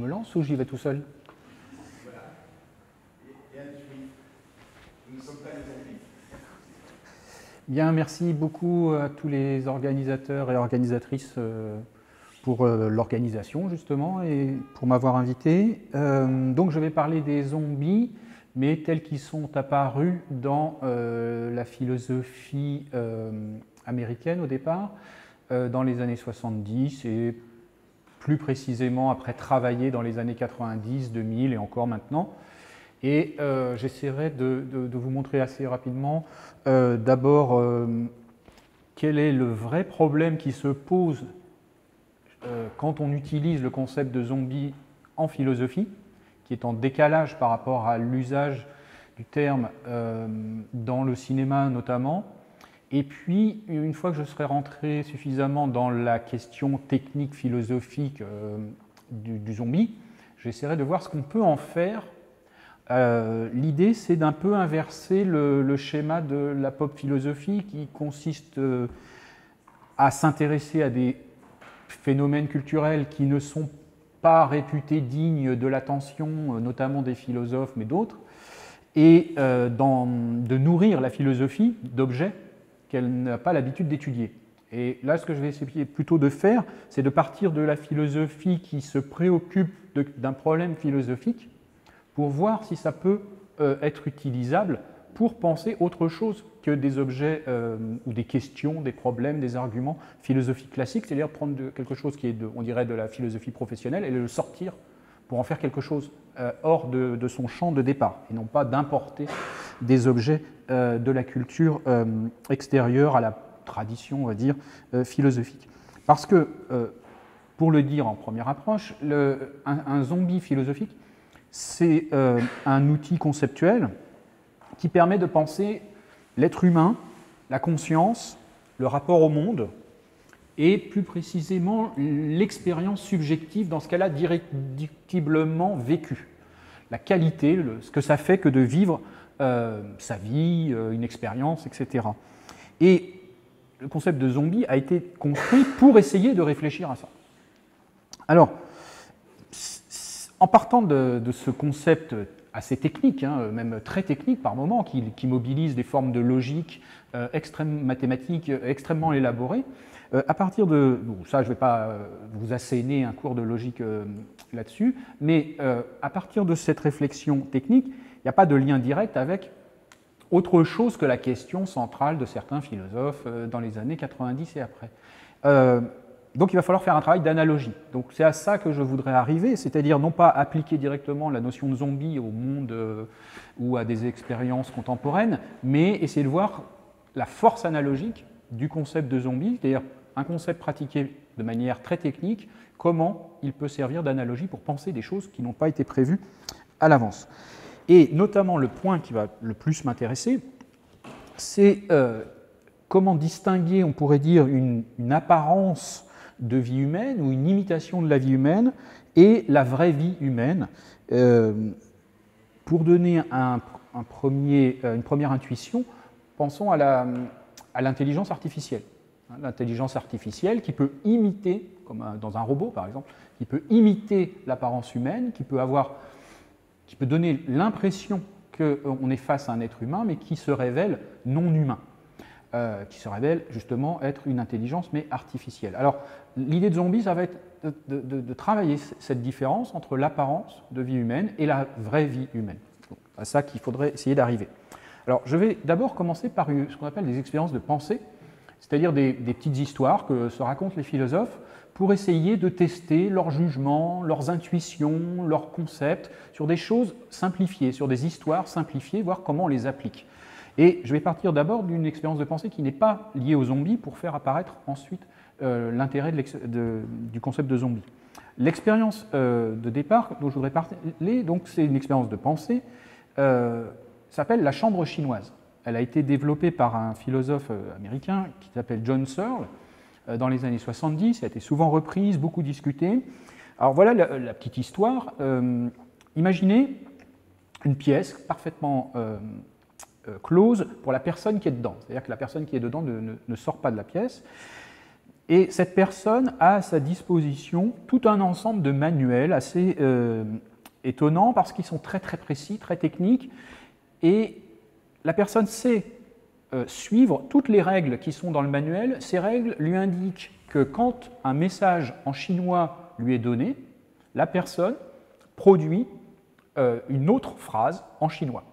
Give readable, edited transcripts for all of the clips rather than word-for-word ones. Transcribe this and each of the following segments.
me lance ou j'y vais tout seul? Voilà. Et un tweet. Nous ne sommes pas des zombies. Bien, merci beaucoup à tous les organisateurs et organisatrices pour l'organisation justement et pour m'avoir invité. Donc je vais parler des zombies, mais tels qu'ils sont apparus dans la philosophie américaine au départ, dans les années 70 et plus précisément après travailler dans les années 90, 2000 et encore maintenant. Et j'essaierai de vous montrer assez rapidement d'abord quel est le vrai problème qui se pose quand on utilise le concept de zombie en philosophie, qui est en décalage par rapport à l'usage du terme dans le cinéma notamment. Et puis, une fois que je serai rentré suffisamment dans la question technique philosophique du zombie, j'essaierai de voir ce qu'on peut en faire. L'idée, c'est d'un peu inverser le schéma de la pop philosophie qui consiste à s'intéresser à des phénomènes culturels qui ne sont pas réputés dignes de l'attention, notamment des philosophes, mais d'autres, et de nourrir la philosophie d'objets qu'elle n'a pas l'habitude d'étudier. Et là, ce que je vais essayer plutôt de faire, c'est de partir de la philosophie qui se préoccupe d'un problème philosophique pour voir si ça peut être utilisable pour penser autre chose que des objets ou des questions, des problèmes, des arguments philosophiques classiques, c'est-à-dire prendre quelque chose qui est, on dirait, de la philosophie professionnelle et le sortir pour en faire quelque chose hors de son champ de départ, et non pas d'importer des objets de la culture extérieure à la tradition, on va dire, philosophique. Parce que, pour le dire en première approche, un zombie philosophique, c'est un outil conceptuel qui permet de penser l'être humain, la conscience, le rapport au monde, et plus précisément l'expérience subjective dans ce qu'elle a directement vécu. La qualité, ce que ça fait que de vivre sa vie, une expérience, etc. Et le concept de zombie a été construit pour essayer de réfléchir à ça. Alors, en partant de ce concept assez technique, même très technique par moments, qui mobilise des formes de logique mathématiques extrêmement élaborées, à partir de... Bon, ça, je ne vais pas vous asséner un cours de logique là-dessus, mais à partir de cette réflexion technique, il n'y a pas de lien direct avec autre chose que la question centrale de certains philosophes dans les années 90 et après. Donc il va falloir faire un travail d'analogie. Donc c'est à ça que je voudrais arriver, c'est-à-dire non pas appliquer directement la notion de zombie au monde ou à des expériences contemporaines, mais essayer de voir la force analogique du concept de zombie, c'est-à-dire un concept pratiqué de manière très technique, comment il peut servir d'analogie pour penser des choses qui n'ont pas été prévues à l'avance. Et notamment le point qui va le plus m'intéresser, c'est comment distinguer, on pourrait dire, une apparence de vie humaine ou une imitation de la vie humaine et la vraie vie humaine. Pour donner une première intuition, pensons à l'intelligence artificielle. L'intelligence artificielle qui peut imiter, comme dans un robot par exemple, qui peut imiter l'apparence humaine, qui peut donner l'impression qu'on est face à un être humain, mais qui se révèle non humain. Qui se révèle justement être une intelligence mais artificielle. Alors l'idée de zombie, ça va être de travailler cette différence entre l'apparence de vie humaine et la vraie vie humaine. C'est à ça qu'il faudrait essayer d'arriver. Alors je vais d'abord commencer par ce qu'on appelle des expériences de pensée, c'est-à-dire des petites histoires que se racontent les philosophes pour essayer de tester leurs jugements, leurs intuitions, leurs concepts sur des choses simplifiées, sur des histoires simplifiées, voir comment on les applique. Et je vais partir d'abord d'une expérience de pensée qui n'est pas liée aux zombies pour faire apparaître ensuite l'intérêt du concept de zombie. L'expérience de départ dont je voudrais parler, donc c'est une expérience de pensée, s'appelle la chambre chinoise. Elle a été développée par un philosophe américain qui s'appelle John Searle dans les années 70, elle a été souvent reprise, beaucoup discutée. Alors voilà la petite histoire. Imaginez une pièce parfaitement close pour la personne qui est dedans. C'est-à-dire que la personne qui est dedans ne sort pas de la pièce. Et cette personne a à sa disposition tout un ensemble de manuels assez étonnants parce qu'ils sont très très précis, très techniques, et la personne sait suivre toutes les règles qui sont dans le manuel. Ces règles lui indiquent que quand un message en chinois lui est donné, la personne produit une autre phrase en chinois.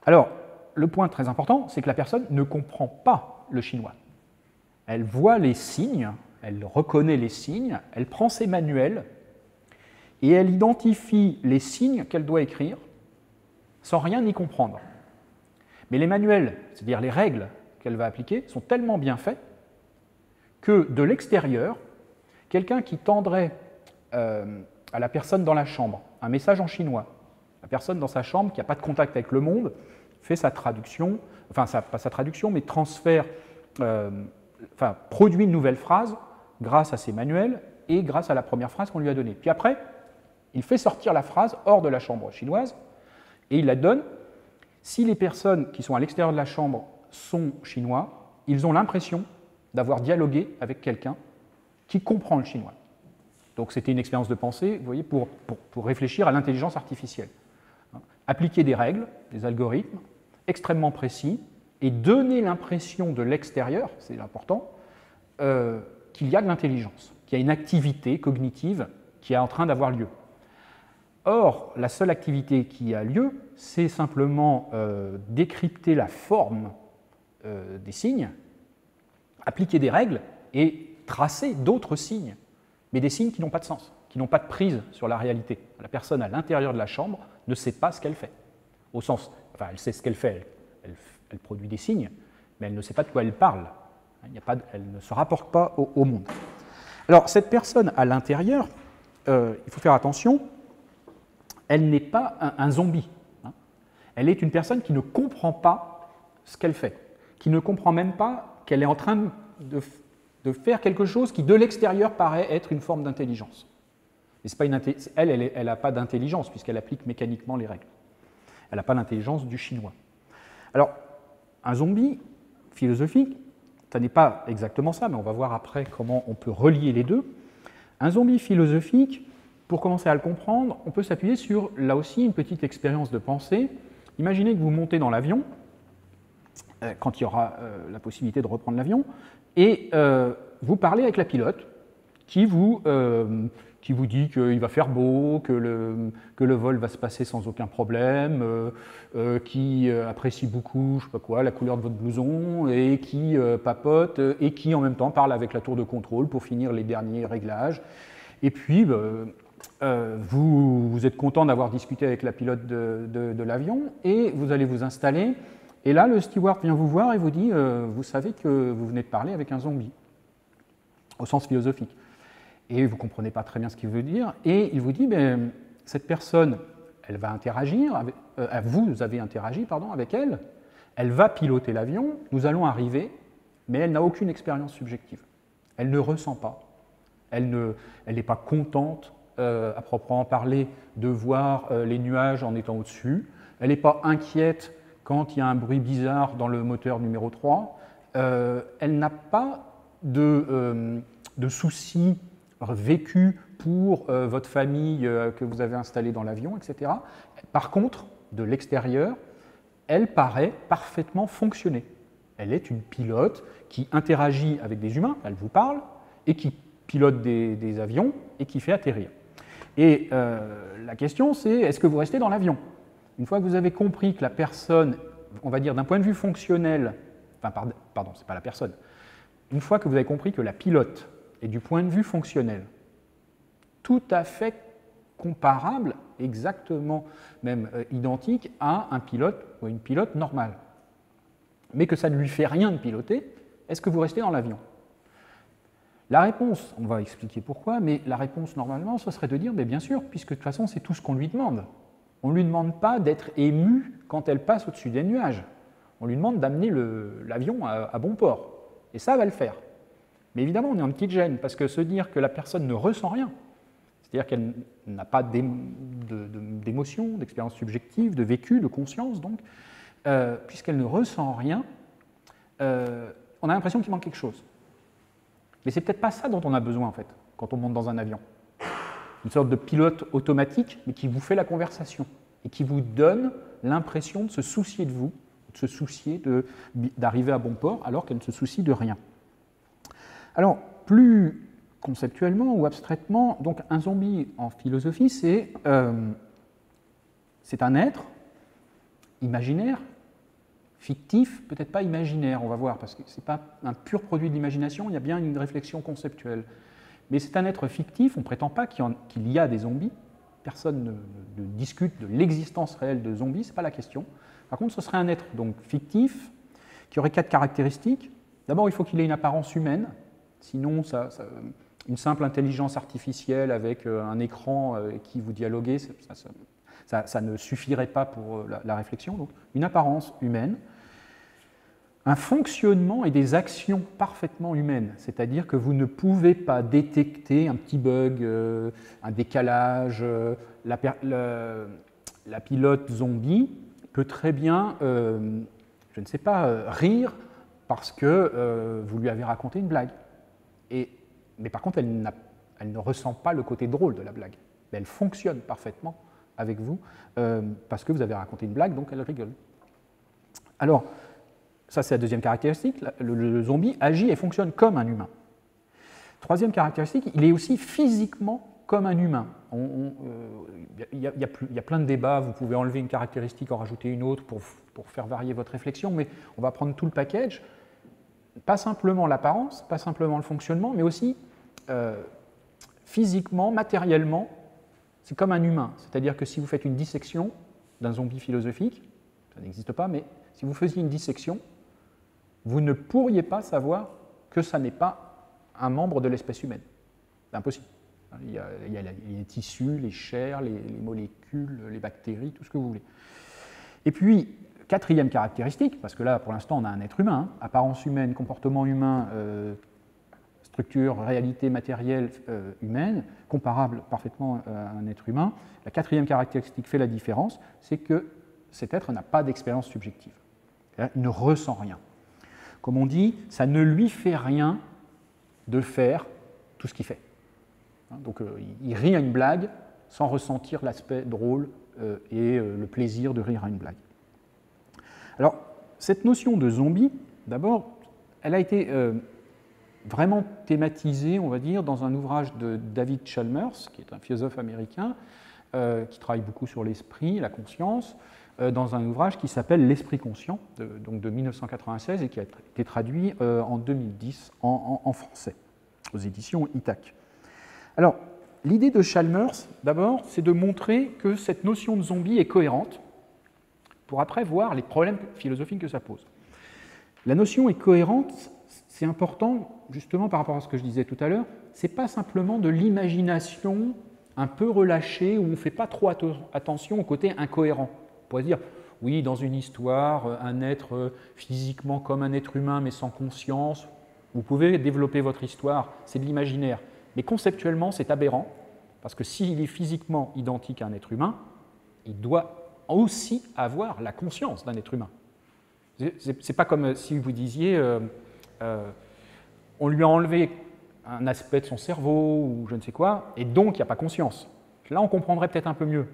Alors, le point très important, c'est que la personne ne comprend pas le chinois. Elle voit les signes, elle reconnaît les signes, elle prend ses manuels et elle identifie les signes qu'elle doit écrire sans rien y comprendre. Mais les manuels, c'est-à-dire les règles qu'elle va appliquer, sont tellement bien faits que de l'extérieur, quelqu'un qui tendrait à la personne dans la chambre un message en chinois, la personne dans sa chambre qui n'a pas de contact avec le monde, fait sa traduction, enfin pas sa traduction, mais transfère, produit une nouvelle phrase grâce à ses manuels et grâce à la première phrase qu'on lui a donnée. Puis après, il fait sortir la phrase hors de la chambre chinoise et il la donne. Si les personnes qui sont à l'extérieur de la chambre sont chinois, ils ont l'impression d'avoir dialogué avec quelqu'un qui comprend le chinois. Donc c'était une expérience de pensée, vous voyez, pour réfléchir à l'intelligence artificielle. Appliquer des règles, des algorithmes extrêmement précis et donner l'impression de l'extérieur, c'est important, qu'il y a de l'intelligence, qu'il y a une activité cognitive qui est en train d'avoir lieu. Or, la seule activité qui a lieu, c'est simplement décrypter la forme des signes, appliquer des règles et tracer d'autres signes, mais des signes qui n'ont pas de sens, qui n'ont pas de prise sur la réalité. La personne à l'intérieur de la chambre ne sait pas ce qu'elle fait. Au sens, enfin, elle sait ce qu'elle fait, elle produit des signes, mais elle ne sait pas de quoi elle parle. Elle ne se rapporte pas au monde. Alors, cette personne à l'intérieur, il faut faire attention, elle n'est pas un zombie. Elle est une personne qui ne comprend pas ce qu'elle fait, qui ne comprend même pas qu'elle est en train de faire quelque chose qui, de l'extérieur, paraît être une forme d'intelligence. Mais c'est pas elle n'a pas d'intelligence, puisqu'elle applique mécaniquement les règles. Elle n'a pas l'intelligence du chinois. Alors, un zombie philosophique, ça n'est pas exactement ça, mais on va voir après comment on peut relier les deux. Un zombie philosophique, pour commencer à le comprendre, on peut s'appuyer sur, là aussi, une petite expérience de pensée. Imaginez que vous montez dans l'avion, quand il y aura la possibilité de reprendre l'avion, et vous parlez avec la pilote, qui vous dit qu'il va faire beau, que le vol va se passer sans aucun problème, qui apprécie beaucoup, je sais pas quoi, la couleur de votre blouson, et qui papote, et qui en même temps parle avec la tour de contrôle pour finir les derniers réglages. Et puis, vous êtes content d'avoir discuté avec la pilote de l'avion, et vous allez vous installer, et là, le steward vient vous voir et vous dit vous savez que vous venez de parler avec un zombie, au sens philosophique. Et vous ne comprenez pas très bien ce qu'il veut dire, et il vous dit cette personne, elle va interagir, vous avez interagi avec elle, elle va piloter l'avion, nous allons arriver, mais elle n'a aucune expérience subjective. Elle ne ressent pas, elle n'est pas contente, à proprement parler, de voir les nuages en étant au-dessus, elle n'est pas inquiète quand il y a un bruit bizarre dans le moteur numéro 3, elle n'a pas de soucis vécus pour votre famille que vous avez installée dans l'avion, etc. Par contre, de l'extérieur, elle paraît parfaitement fonctionner. Elle est une pilote qui interagit avec des humains, elle vous parle, et qui pilote des avions et qui fait atterrir. Et la question, c'est est-ce que vous restez dans l'avion ? Une fois que vous avez compris que la personne, on va dire d'un point de vue fonctionnel, enfin, pardon, c'est pas la personne, une fois que vous avez compris que la pilote est du point de vue fonctionnel tout à fait comparable, exactement même identique à un pilote ou une pilote normale, mais que ça ne lui fait rien de piloter, est-ce que vous restez dans l'avion ? La réponse, on va expliquer pourquoi, mais la réponse normalement, ce serait de dire bien sûr, puisque de toute façon c'est tout ce qu'on lui demande. On ne lui demande pas d'être ému quand elle passe au-dessus des nuages. On lui demande d'amener l'avion à bon port. Et ça va le faire. Mais évidemment, on est en petite gêne, parce que se dire que la personne ne ressent rien, c'est-à-dire qu'elle n'a pas d'émotion, d'expérience subjective, de vécu, de conscience, donc, puisqu'elle ne ressent rien, on a l'impression qu'il manque quelque chose. Mais c'est peut-être pas ça dont on a besoin, en fait, quand on monte dans un avion. Une sorte de pilote automatique, mais qui vous fait la conversation et qui vous donne l'impression de se soucier de vous, de se soucier d'arriver à bon port, alors qu'elle ne se soucie de rien. Alors, plus conceptuellement ou abstraitement, donc un zombie en philosophie, c'est un être imaginaire, fictif, peut-être pas imaginaire, on va voir, parce que ce n'est pas un pur produit de l'imagination, il y a bien une réflexion conceptuelle. Mais c'est un être fictif, on ne prétend pas qu'il y a des zombies, personne ne discute de l'existence réelle de zombies, ce n'est pas la question. Par contre, ce serait un être donc fictif, qui aurait 4 caractéristiques. D'abord, il faut qu'il ait une apparence humaine, sinon une simple intelligence artificielle avec un écran qui vous dialoguez, ça ne suffirait pas pour la réflexion. Donc, une apparence humaine, un fonctionnement et des actions parfaitement humaines, c'est-à-dire que vous ne pouvez pas détecter un petit bug, un décalage. La pilote zombie peut très bien, je ne sais pas, rire parce que vous lui avez raconté une blague. Mais par contre, elle ne ressent pas le côté drôle de la blague. Mais elle fonctionne parfaitement avec vous parce que vous avez raconté une blague, donc elle rigole. Alors, ça c'est la deuxième caractéristique, le zombie agit et fonctionne comme un humain. Troisième caractéristique, il est aussi physiquement comme un humain. Il y a plein de débats, vous pouvez enlever une caractéristique, en rajouter une autre pour faire varier votre réflexion, mais on va prendre tout le package, pas simplement l'apparence, pas simplement le fonctionnement, mais aussi physiquement, matériellement, c'est comme un humain. C'est-à-dire que si vous faites une dissection d'un zombie philosophique, ça n'existe pas, mais si vous faisiez une dissection, vous ne pourriez pas savoir que ça n'est pas un membre de l'espèce humaine. C'est impossible. Il y a les tissus, les chairs, les molécules, les bactéries, tout ce que vous voulez. Et puis, quatrième caractéristique, parce que là, pour l'instant, on a un être humain, apparence humaine, comportement humain, structure, réalité matérielle humaine, comparable parfaitement à un être humain. La quatrième caractéristique fait la différence, c'est que cet être n'a pas d'expérience subjective. Il ne ressent rien. Comme on dit, ça ne lui fait rien de faire tout ce qu'il fait. Donc il rit à une blague sans ressentir l'aspect drôle et le plaisir de rire à une blague. Alors, cette notion de zombie, d'abord, elle a été vraiment thématisée, on va dire, dans un ouvrage de David Chalmers, qui est un philosophe américain, qui travaille beaucoup sur l'esprit, la conscience, dans un ouvrage qui s'appelle L'esprit conscient, donc de 1996, et qui a été traduit en 2010 en français, aux éditions Ithac. Alors, l'idée de Chalmers, d'abord, c'est de montrer que cette notion de zombie est cohérente, pour après voir les problèmes philosophiques que ça pose. La notion est cohérente, c'est important, justement par rapport à ce que je disais tout à l'heure, ce n'est pas simplement de l'imagination un peu relâchée, où on ne fait pas trop attention au côté incohérent. On pourrait dire, oui, dans une histoire, un être physiquement comme un être humain, mais sans conscience, vous pouvez développer votre histoire, c'est de l'imaginaire. Mais conceptuellement, c'est aberrant, parce que s'il est physiquement identique à un être humain, il doit aussi avoir la conscience d'un être humain. C'est pas comme si vous disiez, on lui a enlevé un aspect de son cerveau, ou je ne sais quoi, et donc il n'y a pas conscience. Là, on comprendrait peut-être un peu mieux.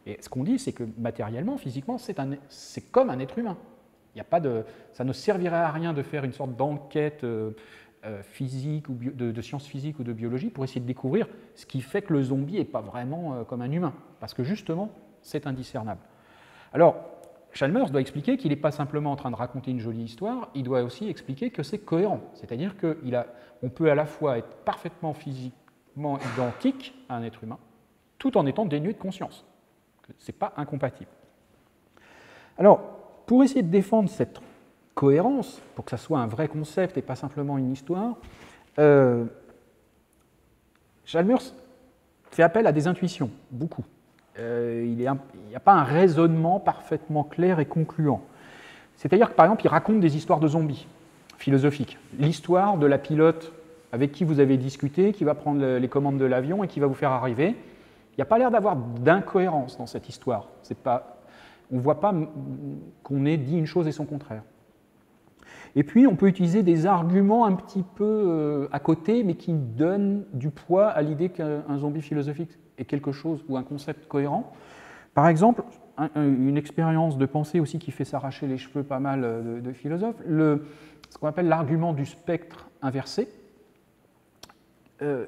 Et ce qu'on dit, c'est que matériellement, physiquement, c'est comme un être humain. Ça ne servirait à rien de faire une sorte d'enquête physique ou de sciences physiques ou de biologie pour essayer de découvrir ce qui fait que le zombie n'est pas vraiment comme un humain, parce que justement, c'est indiscernable. Alors, Chalmers doit expliquer qu'il n'est pas simplement en train de raconter une jolie histoire, il doit aussi expliquer que c'est cohérent, c'est-à-dire qu'on peut à la fois être parfaitement physiquement identique à un être humain, tout en étant dénué de conscience. Ce n'est pas incompatible. Alors, pour essayer de défendre cette cohérence, pour que ça soit un vrai concept et pas simplement une histoire, Chalmers fait appel à des intuitions, beaucoup. Il n'y a pas un raisonnement parfaitement clair et concluant. C'est-à-dire que, par exemple, il raconte des histoires de zombies philosophiques. L'histoire de la pilote avec qui vous avez discuté, qui va prendre les commandes de l'avion et qui va vous faire arriver. Il n'y a pas l'air d'avoir d'incohérence dans cette histoire. On ne voit pas qu'on ait dit une chose et son contraire. Et puis, on peut utiliser des arguments un petit peu à côté, mais qui donnent du poids à l'idée qu'un zombie philosophique est quelque chose ou un concept cohérent. Par exemple, une expérience de pensée aussi qui fait s'arracher les cheveux pas mal de philosophes, ce qu'on appelle l'argument du spectre inversé.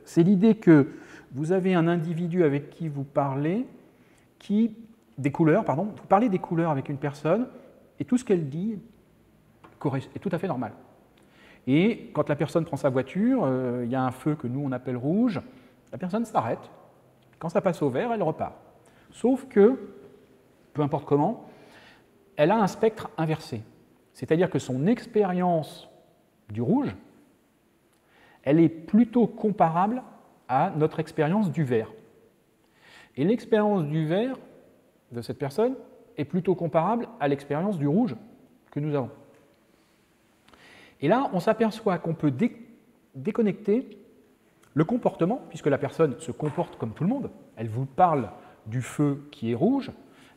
C'est l'idée que vous avez un individu avec qui vous parlez, vous parlez des couleurs avec une personne, et tout ce qu'elle dit est tout à fait normal. Et quand la personne prend sa voiture, il y a un feu que nous on appelle rouge, la personne s'arrête, quand ça passe au vert, elle repart. Sauf que, peu importe comment, elle a un spectre inversé. C'est-à-dire que son expérience du rouge, elle est plutôt comparable à notre expérience du vert. Et l'expérience du vert de cette personne est plutôt comparable à l'expérience du rouge que nous avons. Et là, on s'aperçoit qu'on peut déconnecter le comportement, puisque la personne se comporte comme tout le monde. Elle vous parle du feu qui est rouge,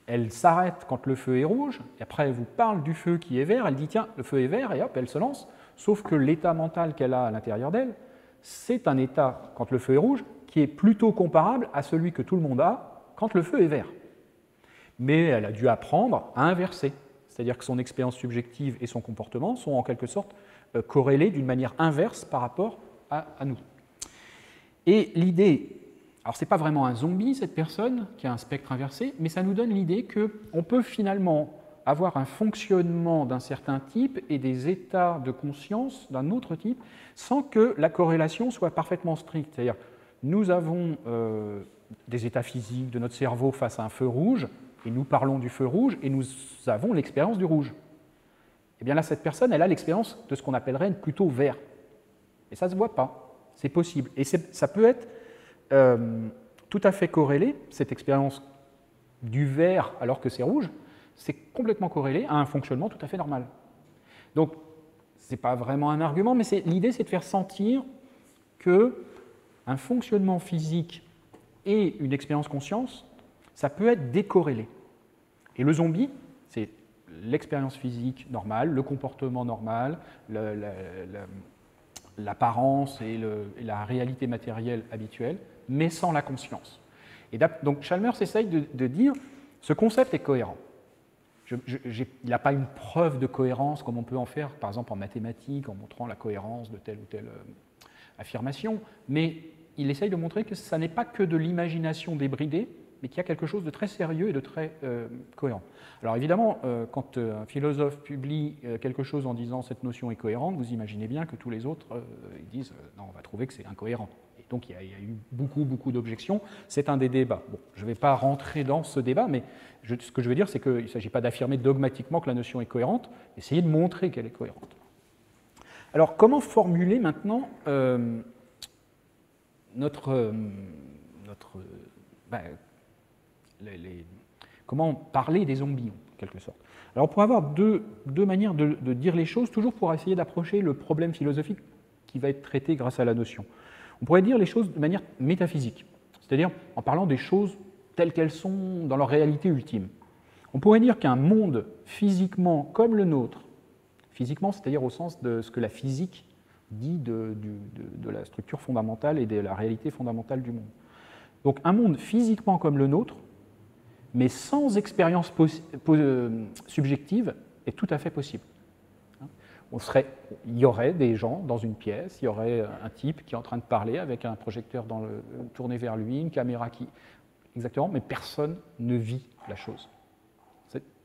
elle s'arrête quand le feu est rouge, et après elle vous parle du feu qui est vert, elle dit tiens, le feu est vert, et hop, elle se lance. Sauf que l'état mental qu'elle a à l'intérieur d'elle, c'est un état, quand le feu est rouge, qui est plutôt comparable à celui que tout le monde a quand le feu est vert. Mais elle a dû apprendre à inverser, c'est-à-dire que son expérience subjective et son comportement sont en quelque sorte corrélés d'une manière inverse par rapport à nous. Et l'idée, alors ce n'est pas vraiment un zombie, cette personne qui a un spectre inversé, mais ça nous donne l'idée qu'on peut finalement avoir un fonctionnement d'un certain type et des états de conscience d'un autre type sans que la corrélation soit parfaitement stricte. C'est-à-dire, nous avons des états physiques de notre cerveau face à un feu rouge, et nous parlons du feu rouge, et nous avons l'expérience du rouge. Et bien là, cette personne, elle a l'expérience de ce qu'on appellerait plutôt vert. Et ça ne se voit pas, c'est possible. Et ça peut être tout à fait corrélé, cette expérience du vert alors que c'est rouge, c'est complètement corrélé à un fonctionnement tout à fait normal. Donc, ce n'est pas vraiment un argument, mais l'idée, c'est de faire sentir qu'un fonctionnement physique et une expérience conscience, ça peut être décorrélé. Et le zombie, c'est l'expérience physique normale, le comportement normal, l'apparence et la réalité matérielle habituelle, mais sans la conscience. Et donc Chalmers essaye de dire, ce concept est cohérent. Il n'a pas une preuve de cohérence comme on peut en faire, par exemple en mathématiques, en montrant la cohérence de telle ou telle affirmation, mais il essaye de montrer que ça n'est pas que de l'imagination débridée, mais qu'il y a quelque chose de très sérieux et de très cohérent. Alors évidemment, quand un philosophe publie quelque chose en disant « cette notion est cohérente », vous imaginez bien que tous les autres ils disent « non, on va trouver que c'est incohérent ». Et donc il y a eu beaucoup d'objections. C'est un des débats. Bon, je ne vais pas rentrer dans ce débat, mais ce que je veux dire, c'est qu'il ne s'agit pas d'affirmer dogmatiquement que la notion est cohérente, essayez de montrer qu'elle est cohérente. Alors comment formuler maintenant comment parler des zombies, en quelque sorte. Alors, on pourrait avoir deux manières de dire les choses, toujours pour essayer d'approcher le problème philosophique qui va être traité grâce à la notion. On pourrait dire les choses de manière métaphysique, c'est-à-dire en parlant des choses telles qu'elles sont dans leur réalité ultime. On pourrait dire qu'un monde physiquement comme le nôtre, physiquement, c'est-à-dire au sens de ce que la physique dit de la structure fondamentale et de la réalité fondamentale du monde. Donc un monde physiquement comme le nôtre, mais sans expérience subjective, est tout à fait possible. Il y aurait des gens dans une pièce, il y aurait un type qui est en train de parler avec un projecteur tourné vers lui, une caméra qui... Exactement, mais personne ne vit la chose.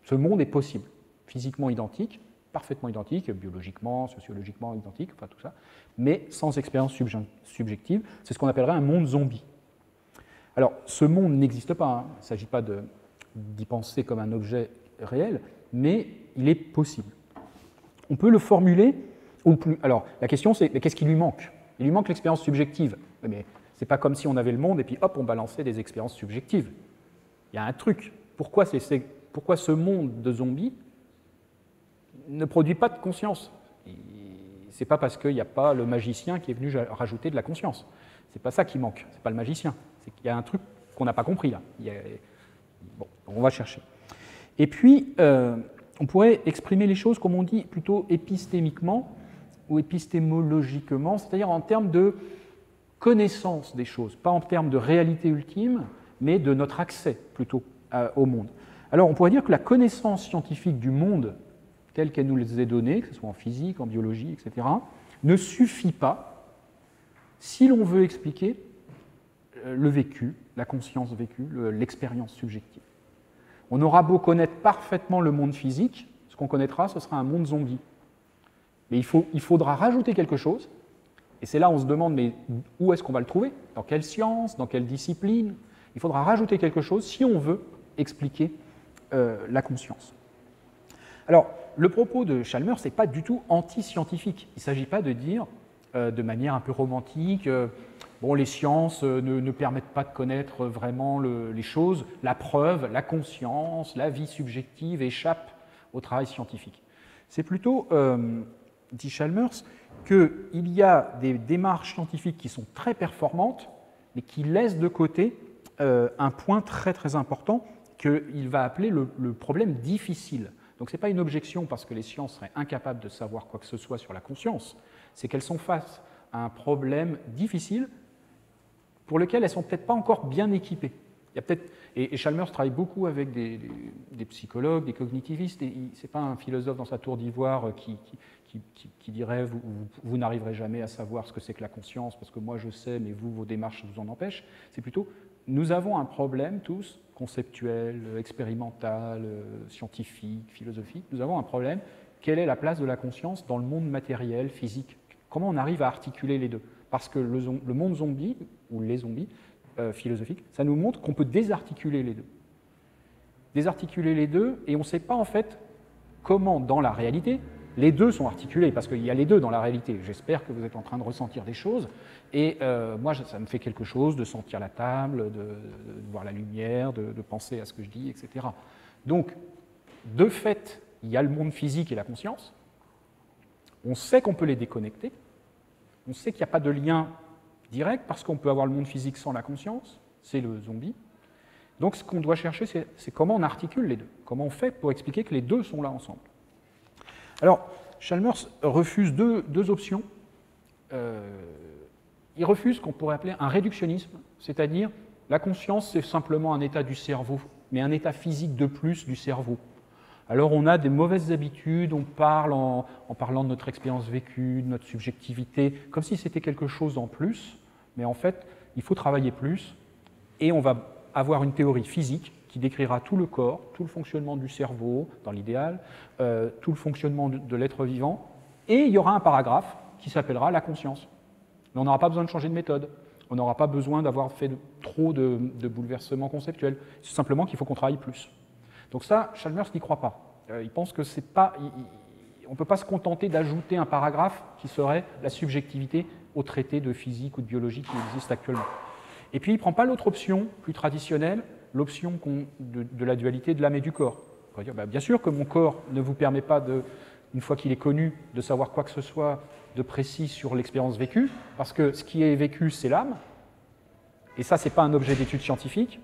Ce monde est possible, physiquement identique, parfaitement identique, biologiquement, sociologiquement identique, enfin tout ça, mais sans expérience subjective. C'est ce qu'on appellerait un monde zombie. Alors, ce monde n'existe pas, hein. Il ne s'agit pas d'y penser comme un objet réel, mais il est possible. On peut le formuler, ou plus. Alors, la question c'est, mais qu'est-ce qui lui manque? Il lui manque l'expérience subjective. Mais ce n'est pas comme si on avait le monde et puis hop, on balançait des expériences subjectives. Il y a un truc. Pourquoi ce monde de zombies ne produit pas de conscience? Ce n'est pas parce qu'il n'y a pas le magicien qui est venu rajouter de la conscience. Ce n'est pas ça qui manque, ce n'est pas le magicien. C'est qu'il y a un truc qu'on n'a pas compris là. Bon, on va chercher. Et puis, on pourrait exprimer les choses, comme on dit, plutôt épistémiquement ou épistémologiquement, c'est-à-dire en termes de connaissance des choses, pas en termes de réalité ultime, mais de notre accès plutôt au monde. Alors on pourrait dire que la connaissance scientifique du monde telle qu'elle nous est donnée, que ce soit en physique, en biologie, etc., ne suffit pas si l'on veut expliquer le vécu, la conscience vécue, l'expérience subjective. On aura beau connaître parfaitement le monde physique, ce qu'on connaîtra, ce sera un monde zombie. Mais il faudra rajouter quelque chose, et c'est là où on se demande, mais où est-ce qu'on va le trouver? Dans quelle science? Dans quelle discipline? Il faudra rajouter quelque chose si on veut expliquer la conscience. Alors, le propos de Chalmers n'est pas du tout anti-scientifique. Il ne s'agit pas de dire, de manière un peu romantique, bon, les sciences ne permettent pas de connaître vraiment les choses, la preuve, la conscience, la vie subjective échappent au travail scientifique. C'est plutôt, dit Chalmers, qu'il y a des démarches scientifiques qui sont très performantes, mais qui laissent de côté un point très très important qu'il va appeler le problème difficile. Donc ce n'est pas une objection parce que les sciences seraient incapables de savoir quoi que ce soit sur la conscience, c'est qu'elles sont face à un problème difficile pour lequel elles ne sont peut-être pas encore bien équipées. Il y a peut-être, et Chalmers travaille beaucoup avec des psychologues, des cognitivistes, et ce n'est pas un philosophe dans sa tour d'ivoire qui dirait vous n'arriverez jamais à savoir ce que c'est que la conscience parce que moi je sais, mais vous, vos démarches vous en empêchent. C'est plutôt, nous avons un problème tous, conceptuel, expérimental, scientifique, philosophique, nous avons un problème. Quelle est la place de la conscience dans le monde matériel, physique? Comment on arrive à articuler les deux? Parce que le monde zombie, ou les zombies philosophiques, ça nous montre qu'on peut désarticuler les deux. Désarticuler les deux, et on ne sait pas en fait comment, dans la réalité, les deux sont articulés, parce qu'il y a les deux dans la réalité. J'espère que vous êtes en train de ressentir des choses, et moi, ça me fait quelque chose de sentir la table, de voir la lumière, de penser à ce que je dis, etc. Donc, de fait, il y a le monde physique et la conscience. On sait qu'on peut les déconnecter. On sait qu'il n'y a pas de lien direct, parce qu'on peut avoir le monde physique sans la conscience, c'est le zombie. Donc, ce qu'on doit chercher, c'est comment on articule les deux. Comment on fait pour expliquer que les deux sont là ensemble. Alors, Chalmers refuse deux options. Il refuse ce qu'on pourrait appeler un réductionnisme, c'est-à-dire la conscience, c'est simplement un état du cerveau, mais un état physique de plus du cerveau. Alors on a des mauvaises habitudes, on parle en parlant de notre expérience vécue, de notre subjectivité, comme si c'était quelque chose en plus, mais en fait, il faut travailler plus, et on va avoir une théorie physique qui décrira tout le corps, tout le fonctionnement du cerveau, dans l'idéal, tout le fonctionnement de l'être vivant, et il y aura un paragraphe qui s'appellera la conscience. Mais on n'aura pas besoin de changer de méthode, on n'aura pas besoin d'avoir fait trop de bouleversements conceptuels, c'est simplement qu'il faut qu'on travaille plus. Donc ça, Chalmers n'y croit pas. Il pense que c'est pas, on ne peut pas se contenter d'ajouter un paragraphe qui serait la subjectivité au traité de physique ou de biologie qui existe actuellement. Et puis il ne prend pas l'autre option, plus traditionnelle, l'option de la dualité de l'âme et du corps. On pourrait dire, bien sûr que mon corps ne vous permet pas, une fois qu'il est connu, de savoir quoi que ce soit de précis sur l'expérience vécue, parce que ce qui est vécu, c'est l'âme, et ça, ce n'est pas un objet d'étude scientifique.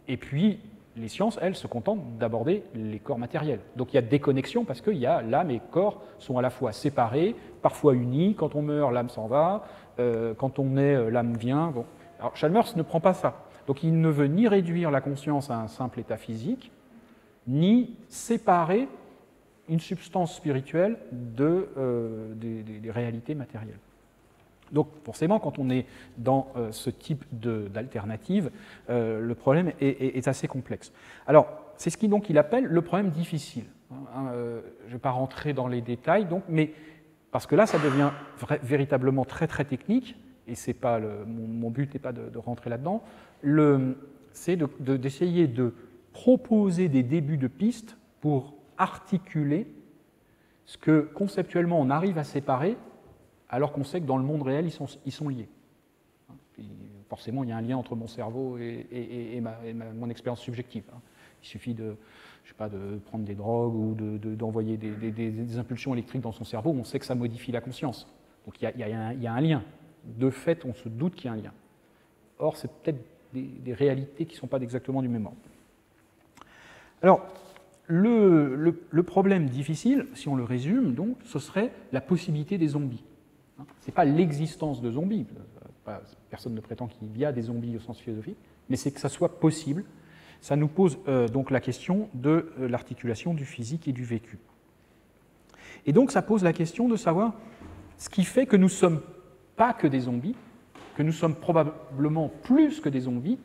Et puis, les sciences, elles, se contentent d'aborder les corps matériels. Donc il y a déconnexion parce que l'âme et le corps sont à la fois séparés, parfois unis. Quand on meurt, l'âme s'en va. Quand on est, l'âme vient. Bon. Alors Chalmers ne prend pas ça. Donc il ne veut ni réduire la conscience à un simple état physique, ni séparer une substance spirituelle des réalités matérielles. Donc forcément, quand on est dans ce type d'alternative, le problème est assez complexe. Alors, c'est ce qu'il appelle le problème difficile. Je ne vais pas rentrer dans les détails, mais parce que là, ça devient véritablement très très technique, et c'est pas mon but n'est pas de rentrer là-dedans, c'est d'essayer de proposer des débuts de pistes pour articuler ce que conceptuellement on arrive à séparer, alors qu'on sait que dans le monde réel, ils sont liés. Puis, forcément, il y a un lien entre mon cerveau et mon expérience subjective. Il suffit de prendre des drogues ou d'envoyer des impulsions électriques dans son cerveau, on sait que ça modifie la conscience. Donc il y a un lien. De fait, on se doute qu'il y a un lien. Or, c'est peut-être des réalités qui ne sont pas exactement du même ordre. Alors, le problème difficile, si on le résume, donc, ce serait la possibilité des zombies. Ce n'est pas l'existence de zombies, personne ne prétend qu'il y a des zombies au sens philosophique, mais c'est que ça soit possible. Ça nous pose donc la question de l'articulation du physique et du vécu. Et donc ça pose la question de savoir ce qui fait que nous ne sommes pas que des zombies, que nous sommes probablement plus que des zombies.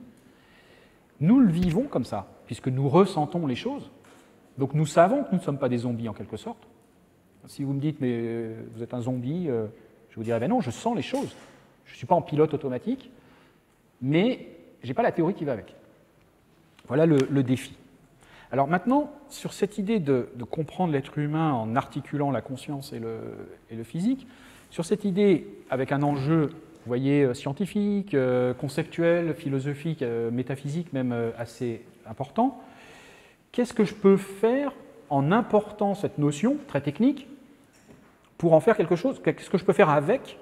Nous le vivons comme ça, puisque nous ressentons les choses. Donc nous savons que nous ne sommes pas des zombies en quelque sorte. Si vous me dites, mais vous êtes un zombie, je vous dirais, ben non, je sens les choses. Je ne suis pas en pilote automatique, mais je n'ai pas la théorie qui va avec. Voilà le défi. Alors maintenant, sur cette idée de comprendre l'être humain en articulant la conscience et le physique, sur cette idée avec un enjeu, vous voyez, scientifique, conceptuel, philosophique, métaphysique même assez important, qu'est-ce que je peux faire en important cette notion très technique pour en faire quelque chose? Qu'est-ce que je peux faire avec,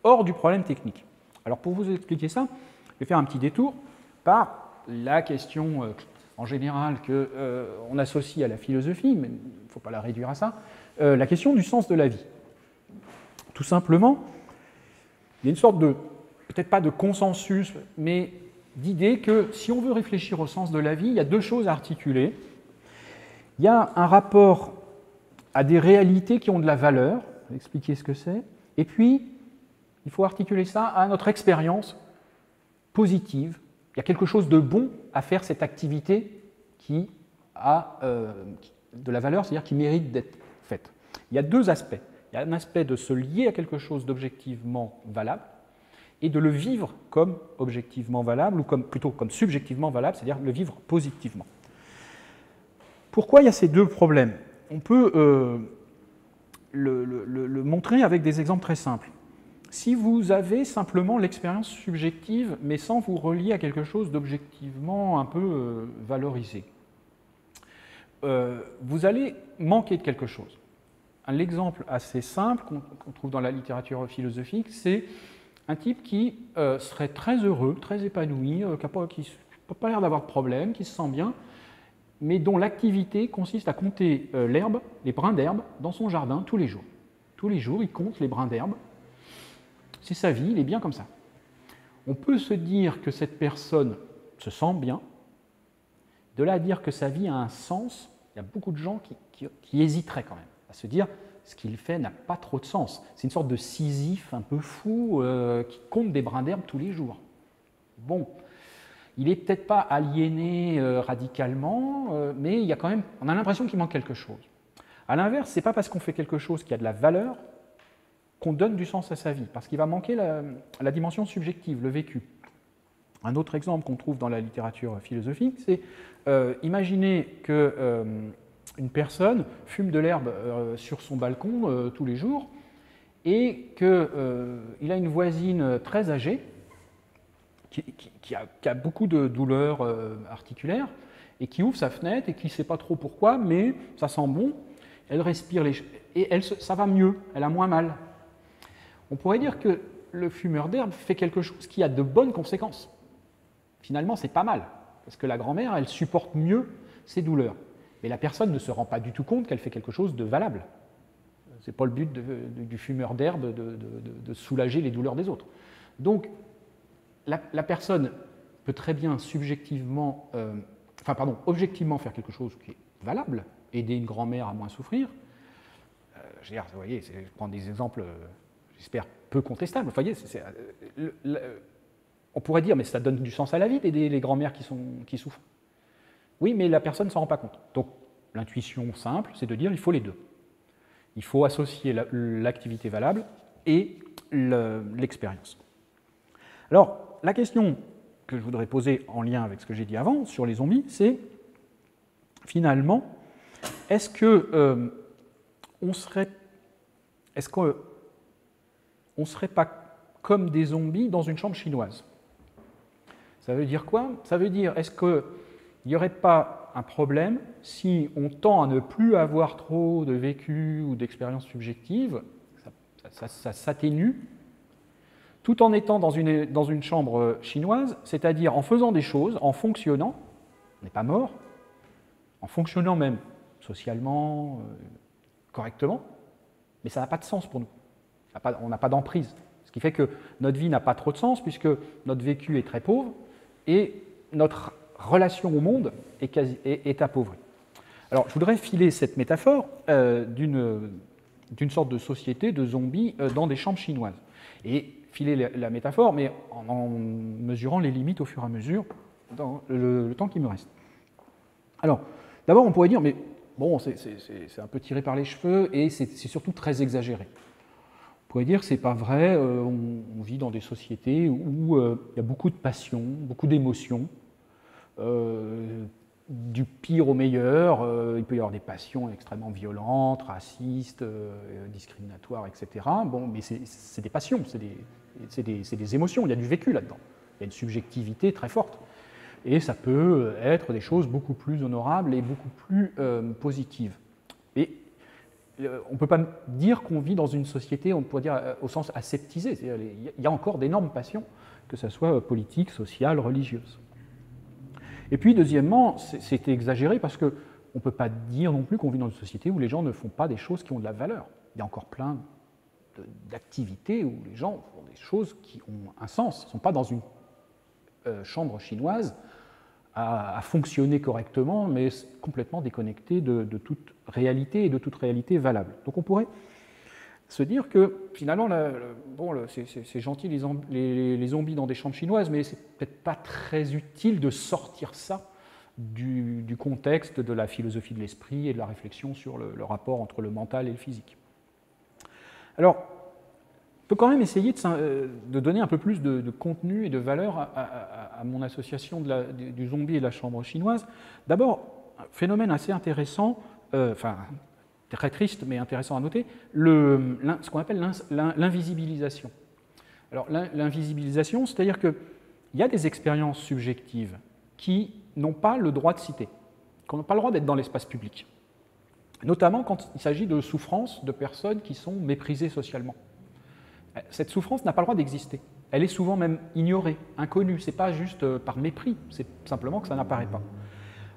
hors du problème technique? Alors pour vous expliquer ça, je vais faire un petit détour par la question en général qu'on associe à la philosophie, mais il ne faut pas la réduire à ça, la question du sens de la vie. Tout simplement, il y a une sorte de, peut-être pas de consensus, mais d'idée que si on veut réfléchir au sens de la vie, il y a deux choses à articuler. Il y a un rapport à des réalités qui ont de la valeur, je vais expliquer ce que c'est, et puis il faut articuler ça à notre expérience positive. Il y a quelque chose de bon à faire cette activité qui a de la valeur, c'est-à-dire qui mérite d'être faite. Il y a deux aspects. Il y a un aspect de se lier à quelque chose d'objectivement valable et de le vivre comme objectivement valable, ou plutôt comme subjectivement valable, c'est-à-dire le vivre positivement. Pourquoi il y a ces deux problèmes? On peut le montrer avec des exemples très simples. Si vous avez simplement l'expérience subjective, mais sans vous relier à quelque chose d'objectivement un peu valorisé, vous allez manquer de quelque chose. L'exemple assez simple qu'on trouve dans la littérature philosophique, c'est un type qui serait très heureux, très épanoui, qui n'a pas l'air d'avoir de problème, qui se sent bien, mais dont l'activité consiste à compter l'herbe, les brins d'herbe dans son jardin tous les jours. Tous les jours, il compte les brins d'herbe. C'est sa vie, il est bien comme ça. On peut se dire que cette personne se sent bien. De là à dire que sa vie a un sens, il y a beaucoup de gens qui hésiteraient quand même à se dire ce qu'il fait n'a pas trop de sens. C'est une sorte de Sisyphe un peu fou qui compte des brins d'herbe tous les jours. Bon, il n'est peut-être pas aliéné radicalement, mais il y a quand même, on a l'impression qu'il manque quelque chose. À l'inverse, ce n'est pas parce qu'on fait quelque chose qui a de la valeur qu'on donne du sens à sa vie, parce qu'il va manquer la dimension subjective, le vécu. Un autre exemple qu'on trouve dans la littérature philosophique, c'est imaginez qu'une personne fume de l'herbe sur son balcon tous les jours et qu'il a une voisine très âgée qui a beaucoup de douleurs articulaires et qui ouvre sa fenêtre et qui ne sait pas trop pourquoi, mais ça sent bon, elle respire et ça va mieux, elle a moins mal. On pourrait dire que le fumeur d'herbe fait quelque chose qui a de bonnes conséquences. Finalement, c'est pas mal, parce que la grand-mère, elle supporte mieux ses douleurs. Mais la personne ne se rend pas du tout compte qu'elle fait quelque chose de valable. Ce n'est pas le but du fumeur d'herbe de soulager les douleurs des autres. Donc, la personne peut très bien objectivement faire quelque chose qui est valable, aider une grand-mère à moins souffrir. Je veux dire, vous voyez, je prends des exemples, j'espère, peu contestables. Vous voyez, on pourrait dire, mais ça donne du sens à la vie d'aider les grand-mères qui souffrent. Oui, mais la personne ne s'en rend pas compte. Donc, l'intuition simple, c'est de dire il faut les deux. Il faut associer l'activité valable et l'expérience. Alors, la question que je voudrais poser en lien avec ce que j'ai dit avant sur les zombies, c'est finalement, est-ce qu'on serait pas comme des zombies dans une chambre chinoise? Ça veut dire quoi? Ça veut dire, est-ce qu'il n'y aurait pas un problème si on tend à ne plus avoir trop de vécu ou d'expériences subjectives, ça s'atténue, tout en étant dans une chambre chinoise, c'est-à-dire en faisant des choses, en fonctionnant, on n'est pas mort, en fonctionnant même socialement, correctement, mais ça n'a pas de sens pour nous. On n'a pas d'emprise. Ce qui fait que notre vie n'a pas trop de sens puisque notre vécu est très pauvre et notre relation au monde est appauvrie. Alors, je voudrais filer cette métaphore d'une sorte de société de zombies dans des chambres chinoises. Et filer la métaphore, mais en mesurant les limites au fur et à mesure dans le temps qui me reste. Alors, d'abord, on pourrait dire, mais bon, c'est un peu tiré par les cheveux et c'est surtout très exagéré. On pourrait dire que ce n'est pas vrai, on vit dans des sociétés où il y a beaucoup de passion, beaucoup d'émotions, du pire au meilleur, il peut y avoir des passions extrêmement violentes, racistes, discriminatoires, etc. Bon, mais c'est des passions, c'est des émotions, il y a du vécu là-dedans, il y a une subjectivité très forte. Et ça peut être des choses beaucoup plus honorables et beaucoup plus positives. Et on ne peut pas dire qu'on vit dans une société, on pourrait dire au sens aseptisé, c'est-à-dire il y a encore d'énormes passions, que ce soit politiques, sociales, religieuses. Et puis, deuxièmement, c'est exagéré parce qu'on ne peut pas dire non plus qu'on vit dans une société où les gens ne font pas des choses qui ont de la valeur. Il y a encore plein d'activités où les gens font des choses qui ont un sens. Ils ne sont pas dans une chambre chinoise à fonctionner correctement, mais complètement déconnectés de toute réalité et de toute réalité valable. Donc on pourrait se dire que finalement, c'est gentil les zombies dans des chambres chinoises, mais c'est peut-être pas très utile de sortir ça du contexte de la philosophie de l'esprit et de la réflexion sur le rapport entre le mental et le physique. Alors, on peut quand même essayer de donner un peu plus de contenu et de valeur à mon association du zombie et de la chambre chinoise. D'abord, un phénomène assez intéressant, très triste mais intéressant à noter, ce qu'on appelle l'invisibilisation. Alors l'invisibilisation, c'est-à-dire qu'il y a des expériences subjectives qui n'ont pas le droit de citer, qui n'ont pas le droit d'être dans l'espace public, notamment quand il s'agit de souffrances de personnes qui sont méprisées socialement. Cette souffrance n'a pas le droit d'exister. Elle est souvent même ignorée, inconnue. Ce n'est pas juste par mépris, c'est simplement que ça n'apparaît pas.